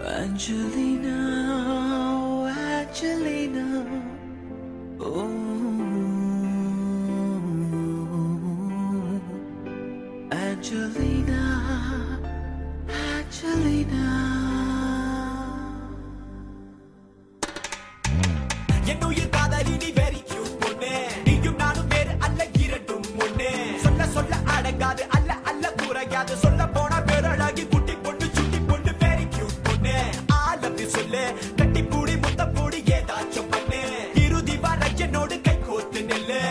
Angelina, Angelina, oh, Angelina, Angelina. என்னுயிர் காதலி நீ very cute பொண்ணே நீயும் நானும் வேறு அல்ல இரண்டும் ஒண்ணே சொல்ல சொல்ல அடங்காது அல்ல அல்ல குறையாது சொல்ல போனா பேரழகி குட்டி பொண்ணு சுட்டி பொண்ணு very cute பொண்ணே ஆலப்பி சொல்லு கட்டி பூடி முத்த பூடி ஏதாச்சும் பண்ணு இறுதி வரை என்னோடு கை கோத்து நில்லு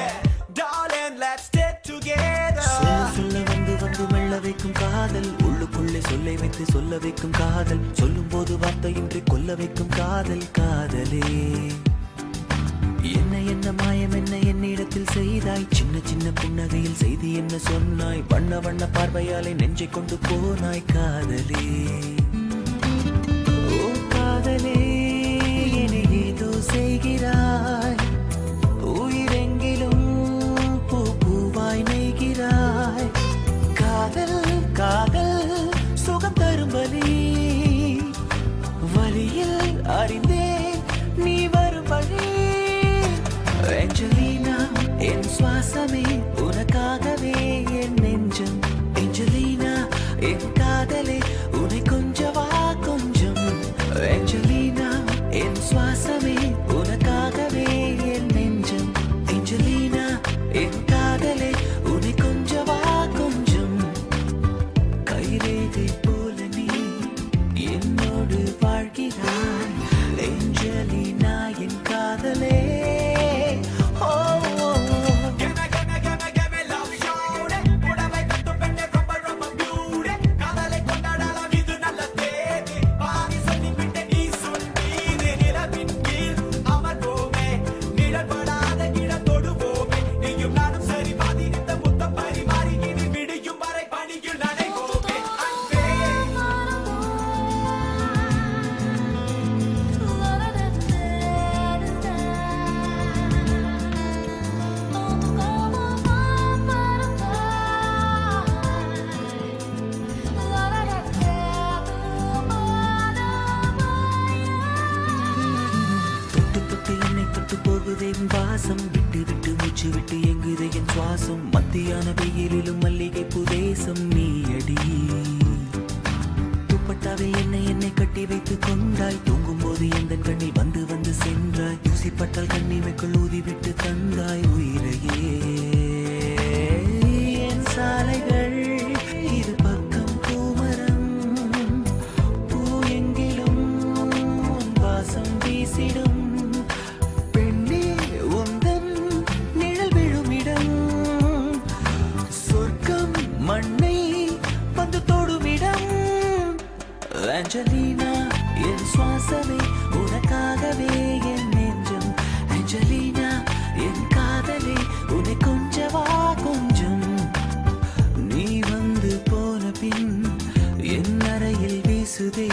darling let's stay together சொல்ல வந்து வந்து மெல்ல வைக்கும் காதல் உள்ளுக்குள்ளே சொல்லை வைத்து சொல்ல வைக்கும் காதல் சொல்லும் போது வார்த்தையின்றி கொல்ல வைக்கும் காதல் காதலே என்ன என்ன மாயம் என்ன என்னிடத்தில் செய்தாய் சின்ன சின்ன புன்னகையில் செய்தி என்ன சொன்னாய் வண்ண வண்ண பார்வையாலே நெஞ்சை கொண்டு போனாய் காதலே ஓ காதலே என்னை ஏதோ செய்கிறாய் உயிரெங்கிலும் பூ பூவாய் நெய்கிறாய் காதல் காதல் சுகம் தரும் வலி வலியில் அறிந்தேன் நீ வரும் வழி Angelina, என் சுவாசமே உனக்காகவே என் நெஞ்சம் Angelina, என் காதலே உன்னை கொஞ்சவா கொஞ்சம் Angelina, என் சுவாசமே உனக்காகவே என் நெஞ்சம் Angelina, என் காதலே உன்னை கொஞ்சவா கொஞ்சம் கைரேகை போல நீ என்னோடு வாழ்கிறாய் Angelina, என் காதலே வாசம் விட்டு விட்டு மூச்சு விட்டு எங்குதே என் சுவாசம் மத்தியான வெயிலிலும் மல்லிகை புதேசம் நீயடி துப்பட்டாவில் என்னை கட்டி வைத்து கொண்டாய் தூங்கும் போது எந்த கண்ணில் வந்து வந்து சென்றாய் தூசிப்பட்டால் கண்ணிமைக்குள் ஊதி விட்டு தந்தாய் உயிரையே என் சாலைகள் இரு பக்கம் பூமரம் பூ எங்கிலும் வாசம் வீசிடும் மண்ணை வந்து தொடுமிடம் Angelina, என் சுவாசமே உனக்காகவே என் நெஞ்சம் Angelina, என் காதலே உன்னை கொஞ்சவா கொஞ்சம் நீ வந்து போன பின் என் அறையில் வீசுதே